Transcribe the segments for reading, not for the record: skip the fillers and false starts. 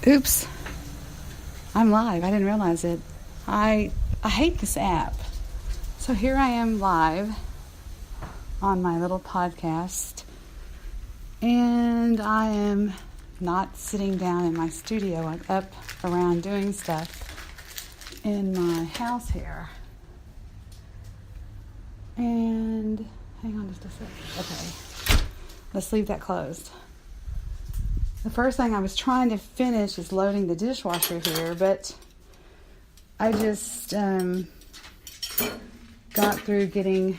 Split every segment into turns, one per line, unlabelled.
Oops, I'm live. I didn't realize it. I hate this app. So here I am live on my little podcast, and I am not sitting down in my studio. I'm up around doing stuff in my house here. And hang on just a second. Okay, let's leave that closed. The first thing I was trying to finish is loading the dishwasher here, but I just got through getting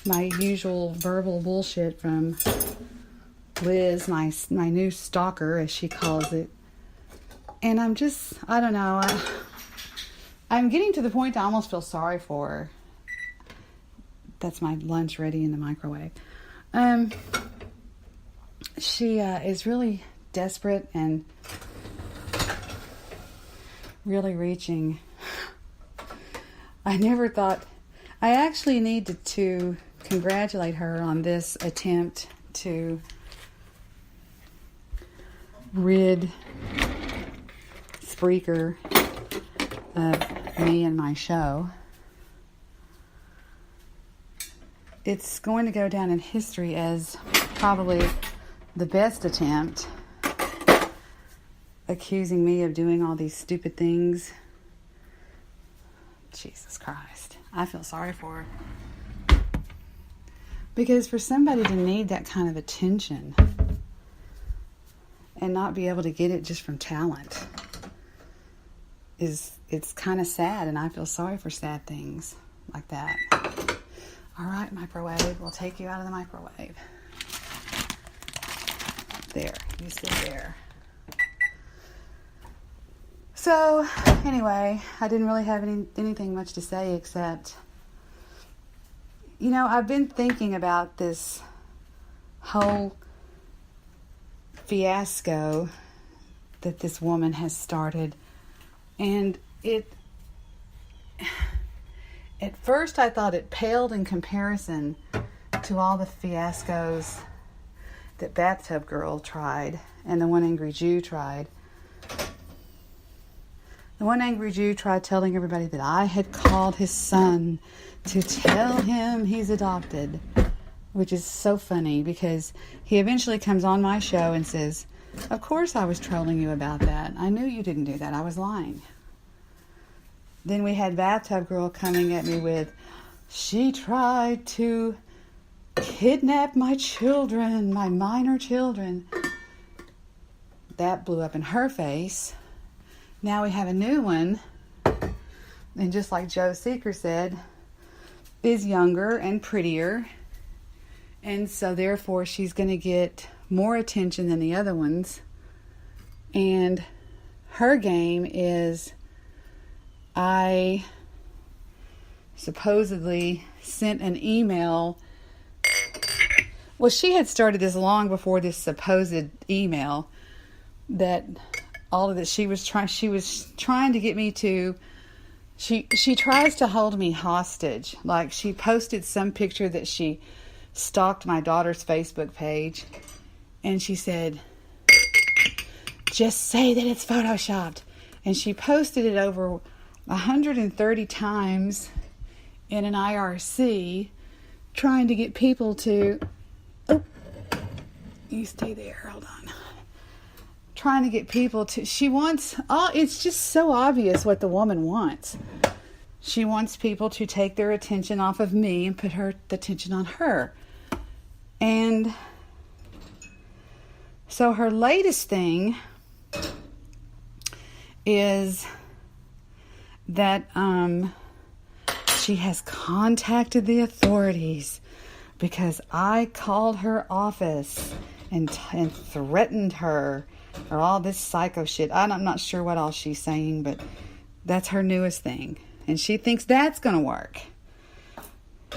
my usual verbal bullshit from Liz, my new stalker, as she calls it. And I don't know, I'm getting to the point I almost feel sorry for her. That's my lunch ready in the microwave. She is really desperate and really reaching. I never thought... I actually needed to congratulate her on this attempt to rid Spreaker of me and my show. It's going to go down in history as probably the best attempt, accusing me of doing all these stupid things. Jesus Christ. I feel sorry for her. Because for somebody to need that kind of attention and not be able to get it just from talent it's kind of sad, and I feel sorry for sad things like that. All right, microwave. We'll take you out of the microwave. There, you sit there. So, anyway, I didn't really have anything much to say except, I've been thinking about this whole fiasco that this woman has started, and at first I thought it paled in comparison to all the fiascos that Bathtub Girl tried, and the One Angry Jew tried. The One Angry Jew tried telling everybody that I had called his son to tell him he's adopted, which is so funny because he eventually comes on my show and says, "Of course I was trolling you about that. I knew you didn't do that. I was lying." Then we had Bathtub Girl coming at me with, "She tried to kidnap my children, my minor children." That blew up in her face. Now we have a new one, and just like Joe Seeker said, is younger and prettier, and so therefore she's going to get more attention than the other ones. And her game is, I supposedly sent an email. Well, she had started this long before this supposed email that all of this she was trying to get me to. She tries to hold me hostage. Like, she posted some picture that she stalked my daughter's Facebook page, and she said, "Just say that it's photoshopped." And she posted it over 130 times in an IRC, trying to get people to... Oh, you stay there. Hold on. Trying to get people to... She wants... it's just so obvious what the woman wants. She wants people to take their attention off of me and put the attention on her. And so her latest thing is that she has contacted the authorities because I called her office and threatened her, or all this psycho shit. I'm not sure what all she's saying, but that's her newest thing. And she thinks that's going to work.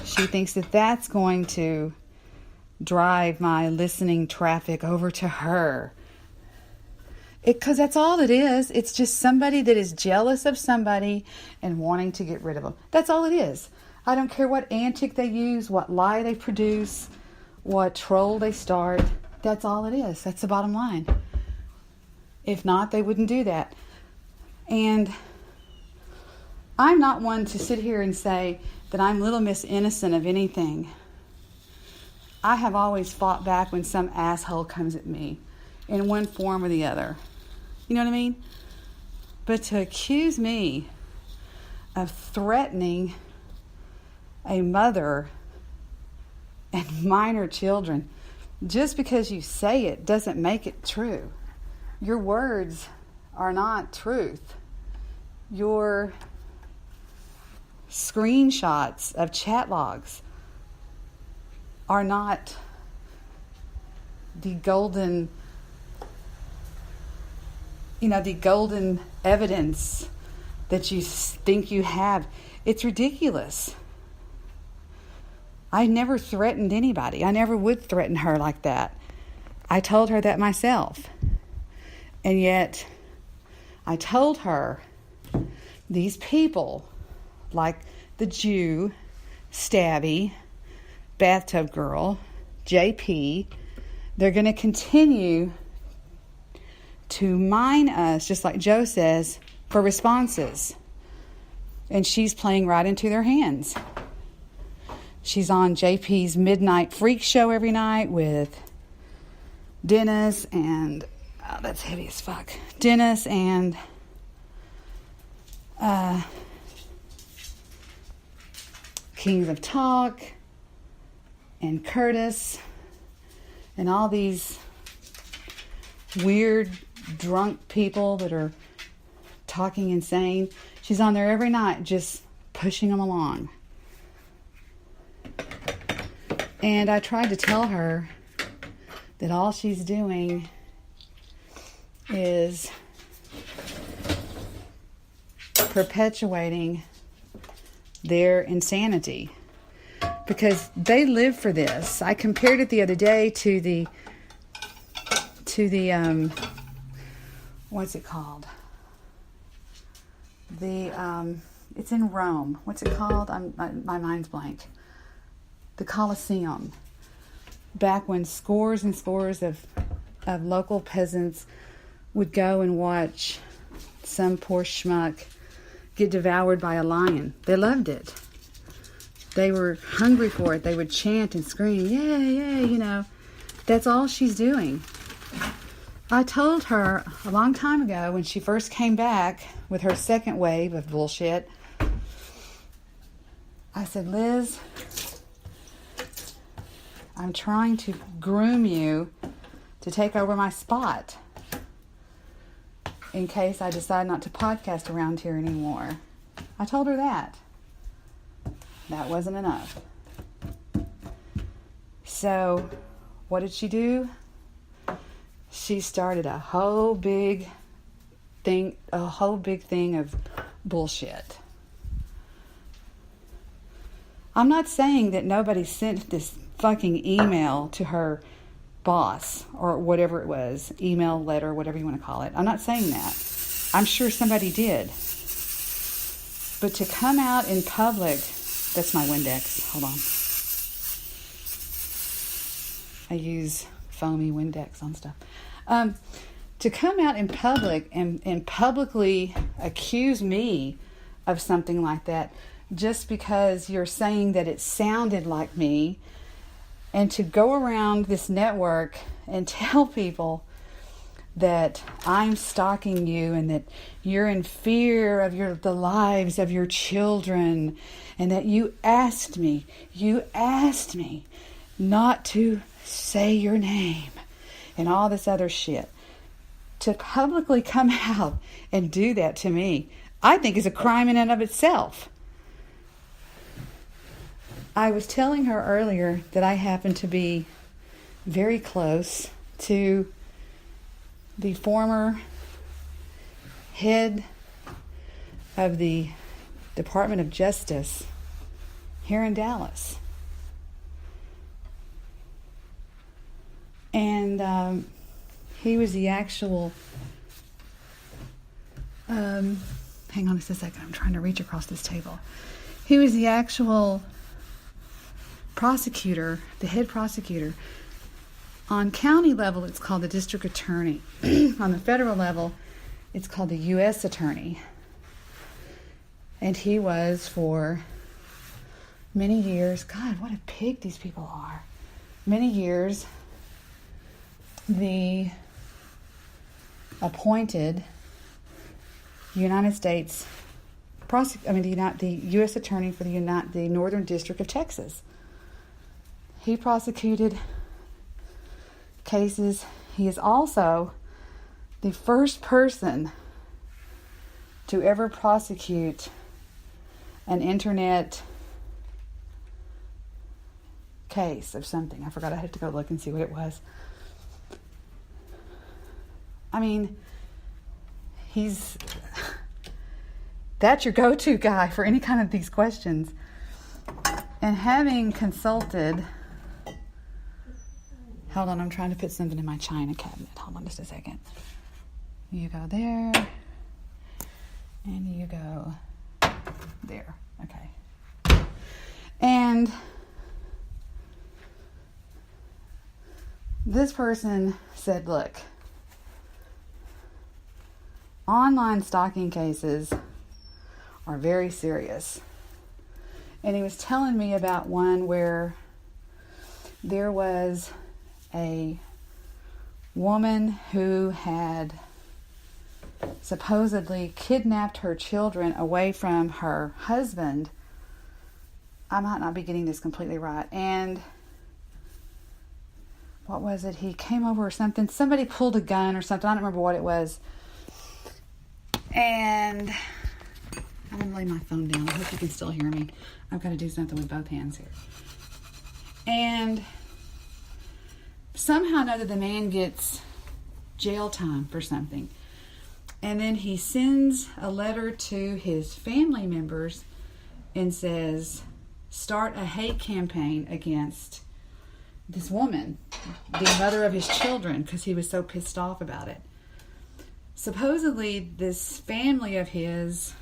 She thinks that that's going to drive my listening traffic over to her. Because that's all it is. It's just somebody that is jealous of somebody and wanting to get rid of them. That's all it is. I don't care what antic they use, what lie they produce, what troll they start. That's all it is. That's the bottom line. If not, they wouldn't do that. And I'm not one to sit here and say that I'm Little Miss Innocent of anything. I have always fought back when some asshole comes at me in one form or the other. You know what I mean? But to accuse me of threatening a mother and minor children, just because you say it doesn't make it true. Your words are not truth. Your screenshots of chat logs are not the golden evidence that you think you have. It's ridiculous. I never threatened anybody. I never would threaten her like that. I told her that myself. And yet, I told her these people, like the Jew, Stabby, Bathtub Girl, JP, they're going to continue to mine us, just like Joe says, for responses. And she's playing right into their hands. She's on JP's Midnight Freak Show every night with Dennis and... Oh, that's heavy as fuck. Dennis and... Kings of Talk and Curtis and all these weird drunk people that are talking insane. She's on there every night just pushing them along. And I tried to tell her that all she's doing is perpetuating their insanity, because they live for this. I compared it the other day to the what's it called? It's in Rome. What's it called? My mind's blank. The Colosseum. Back when scores and scores of local peasants would go and watch some poor schmuck get devoured by a lion. They loved it. They were hungry for it. They would chant and scream, yay, yay, you know. That's all she's doing. I told her a long time ago when she first came back with her second wave of bullshit, I said, Liz, I'm trying to groom you to take over my spot in case I decide not to podcast around here anymore. I told her that. That wasn't enough. So, what did she do? She started a whole big thing of bullshit. I'm not saying that nobody sent this fucking email to her boss or whatever it was, email, letter, whatever you want to call it. I'm not saying that. I'm sure somebody did. But to come out in public, that's my Windex. Hold on. I use foamy Windex on stuff. To come out in public and publicly accuse me of something like that just because you're saying that it sounded like me, and to go around this network and tell people that I'm stalking you and that you're in fear of the lives of your children, and that you asked me not to say your name and all this other shit. To publicly come out and do that to me, I think is a crime in and of itself. I was telling her earlier that I happen to be very close to the former head of the Department of Justice here in Dallas. And he was the actual... hang on just a second. I'm trying to reach across this table. He was the actual prosecutor, the head prosecutor On county level, it's called the district attorney. On the federal level, it's called the U.S. attorney. And he was for many years, God, what a pig these people are. Many years, the appointed United States the U.S. attorney for the Northern District of Texas. He prosecuted cases. He is also the first person to ever prosecute an internet case of something. I forgot. I had to go look and see what it was. I mean, that's your go-to guy for any kind of these questions. And having consulted, hold on, I'm trying to put something in my china cabinet. Hold on just a second. You go there, and you go there. Okay. And this person said, look, online stalking cases are very serious. And he was telling me about one where there was a woman who had supposedly kidnapped her children away from her husband. I might not be getting this completely right. And what was it? He came over or something. Somebody pulled a gun or something. I don't remember what it was. And I'm going to lay my phone down. I hope you can still hear me. I've got to do something with both hands here. And somehow or another, the man gets jail time for something. And then he sends a letter to his family members and says, start a hate campaign against this woman, the mother of his children, because he was so pissed off about it. Supposedly, this family of his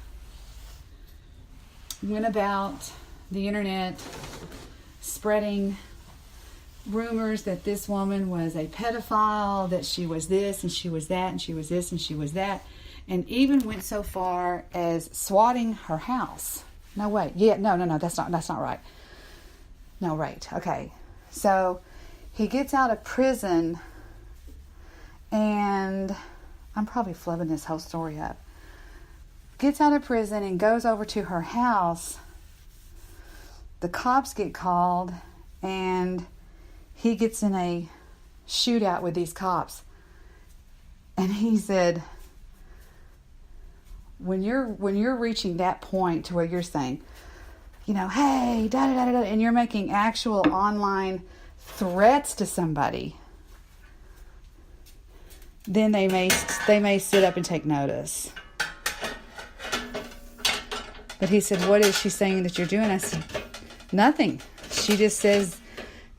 went about the internet spreading rumors that this woman was a pedophile, that she was this and she was that and she was this and she was that, and even went so far as swatting her house. No, wait. Yeah, no, that's not right. No, right. Okay. So he gets out of prison, and I'm probably flubbing this whole story up. Gets out of prison and goes over to her house. The cops get called, and he gets in a shootout with these cops. And he said, when you're reaching that point to where you're saying, hey, da-da-da-da, and you're making actual online threats to somebody, then they may sit up and take notice. But he said, what is she saying that you're doing? I said, nothing. She just says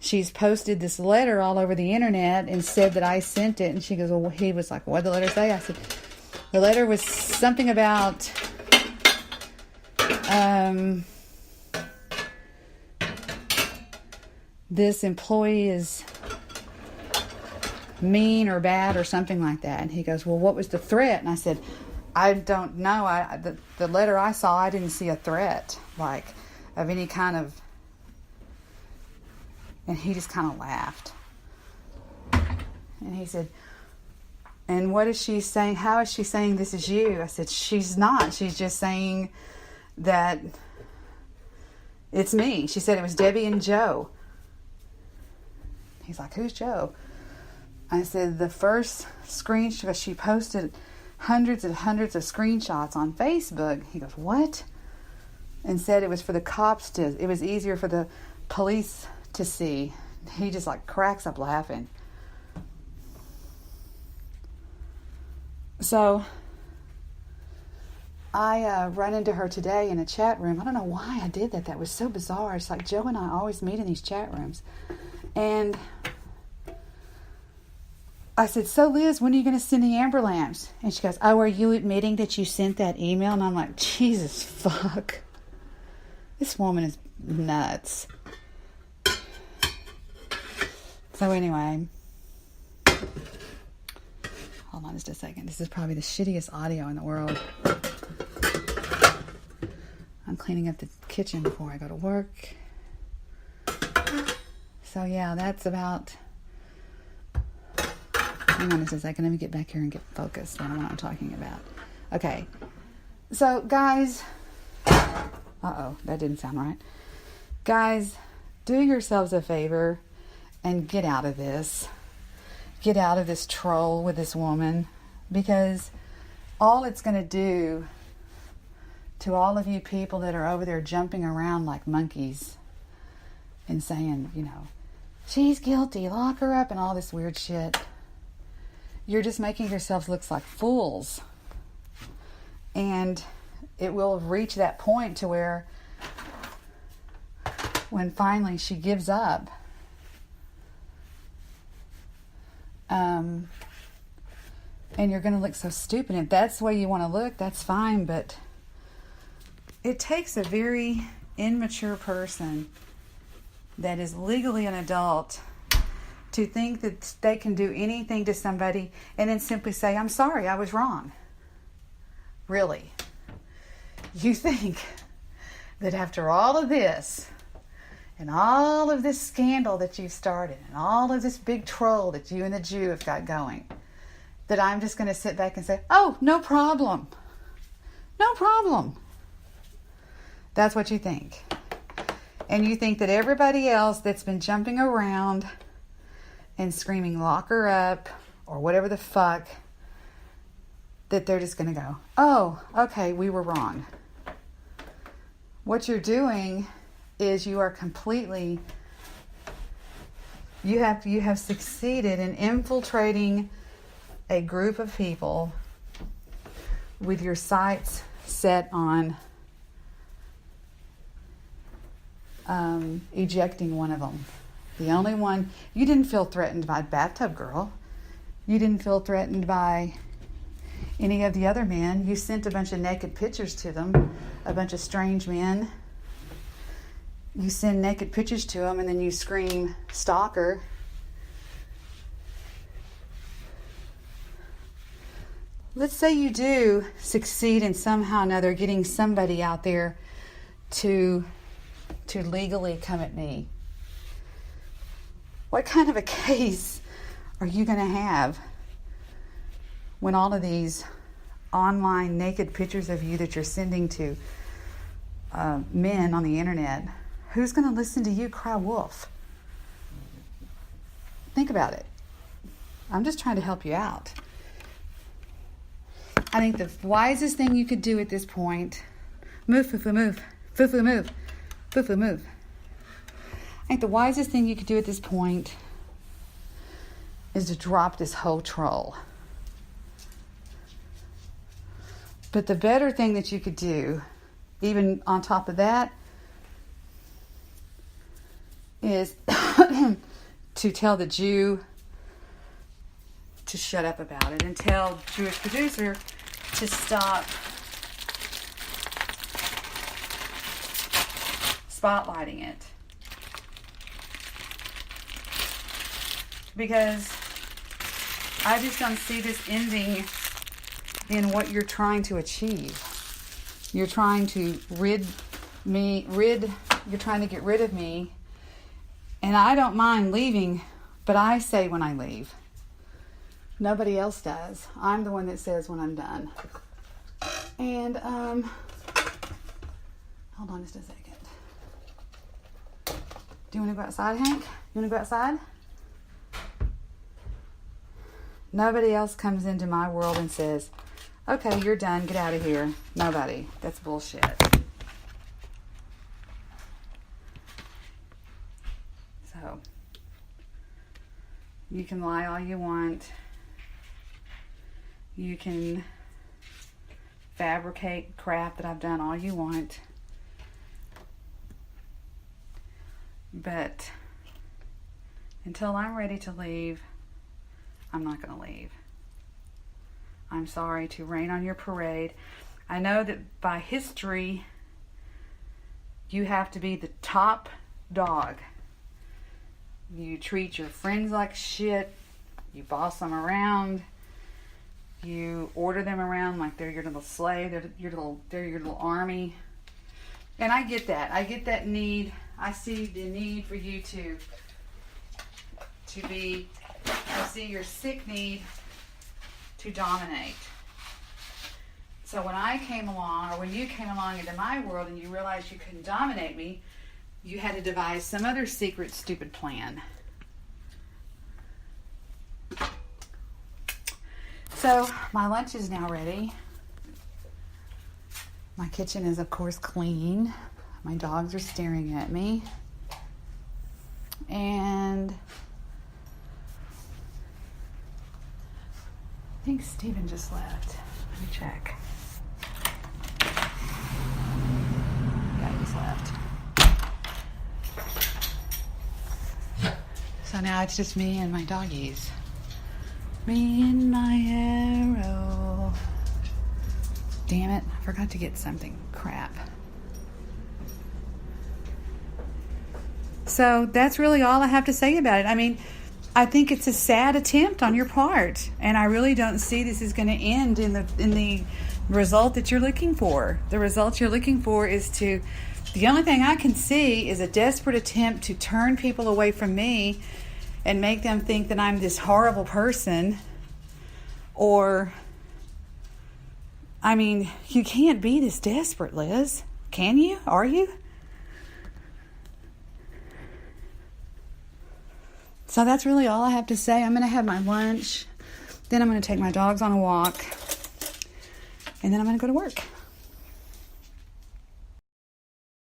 she's posted this letter all over the internet and said that I sent it. And she goes, well, he was like, what did the letter say? I said, the letter was something about this employee is mean or bad or something like that. And he goes, well, what was the threat? And I said, I don't know. The letter I saw, I didn't see a threat, like, of any kind of... And he just kind of laughed. And he said, and what is she saying? How is she saying this is you? I said, she's not. She's just saying that it's me. She said it was Debbie and Joe. He's like, who's Joe? I said, the first screenshot, she posted hundreds and hundreds of screenshots on Facebook. He goes, what? And said it was for the cops it was easier for the police to see. He just like cracks up laughing. So I run into her today in a chat room. I don't know why I did that. That was so bizarre. It's like Joe and I always meet in these chat rooms. And I said, so Liz, when are you going to send the Amber Lamps? And she goes, oh, are you admitting that you sent that email? And I'm like, Jesus fuck. This woman is nuts. So anyway, Hold on just a second. This is probably the shittiest audio in the world. I'm cleaning up the kitchen before I go to work. So yeah, that's about... Hang on just a second. Let me get back here and get focused on what I'm talking about. Okay. So, guys... Uh-oh, that didn't sound right. Guys, do yourselves a favor and get out of this. Get out of this troll with this woman, because all it's going to do to all of you people that are over there jumping around like monkeys and saying, you know, she's guilty, lock her up, and all this weird shit, you're just making yourselves look like fools. And it will reach that point to where when finally she gives up, and you're going to look so stupid. If that's the way you want to look, that's fine, but it takes a very immature person that is legally an adult to think that they can do anything to somebody and then simply say, I'm sorry, I was wrong. Really? You think that after all of this and all of this scandal that you've started and all of this big troll that you and the Jew have got going, that I'm just going to sit back and say, oh, no problem. No problem. That's what you think. And you think that everybody else that's been jumping around and screaming, lock her up, or whatever the fuck, that they're just going to go, oh, okay, we were wrong. What you're doing is you are completely, you have succeeded in infiltrating a group of people with your sights set on ejecting one of them. The only one, you didn't feel threatened by Bathtub Girl. You didn't feel threatened by any of the other men. You sent a bunch of naked pictures to them, a bunch of strange men. You send naked pictures to them and then you scream, stalker. Let's say you do succeed in somehow or another getting somebody out there to legally come at me. What kind of a case are you going to have when all of these online naked pictures of you that you're sending to men on the internet, who's going to listen to you cry wolf? Think about it. I'm just trying to help you out. I think the wisest thing you could do at this point, move, foo-foo, move, foo-foo, move, foo-foo, move. I think the wisest thing you could do at this point is to drop this whole troll. But the better thing that you could do, even on top of that, is to tell the Jew to shut up about it and tell Jewish producer to stop spotlighting it. Because I just don't see this ending in what you're trying to achieve. You're trying to you're trying to get rid of me. And I don't mind leaving, but I say when I leave. Nobody else does. I'm the one that says when I'm done. And, hold on just a second. Do you want to go outside, Hank? You want to go outside? Nobody else comes into my world and says, okay, you're done, get out of here. Nobody. That's bullshit. So, you can lie all you want. You can fabricate crap that I've done all you want. But until I'm ready to leave, I'm not going to leave. I'm sorry to rain on your parade. I know that by history, you have to be the top dog. You treat your friends like shit. You boss them around. You order them around like they're your little slave. They're your little army. And I get that. I get that need. I see the need for you to be. I see your sick need to dominate. So when I came along, or when you came along into my world and you realized you couldn't dominate me, you had to devise some other secret, stupid plan. So my lunch is now ready. My kitchen is, of course, clean. My dogs are staring at me. And I think Steven just left. Let me check. Yeah, he just left. So now it's just me and my doggies. Me and my arrow. Damn it, I forgot to get something. Crap. So that's really all I have to say about it. I mean, I think it's a sad attempt on your part, and I really don't see this is going to end in the result that you're looking for. The result you're looking for is the only thing I can see is a desperate attempt to turn people away from me and make them think that I'm this horrible person. Or, I mean, you can't be this desperate, Liz. Can you? Are you? So that's really all I have to say. I'm going to have my lunch. Then I'm going to take my dogs on a walk. And then I'm going to go to work.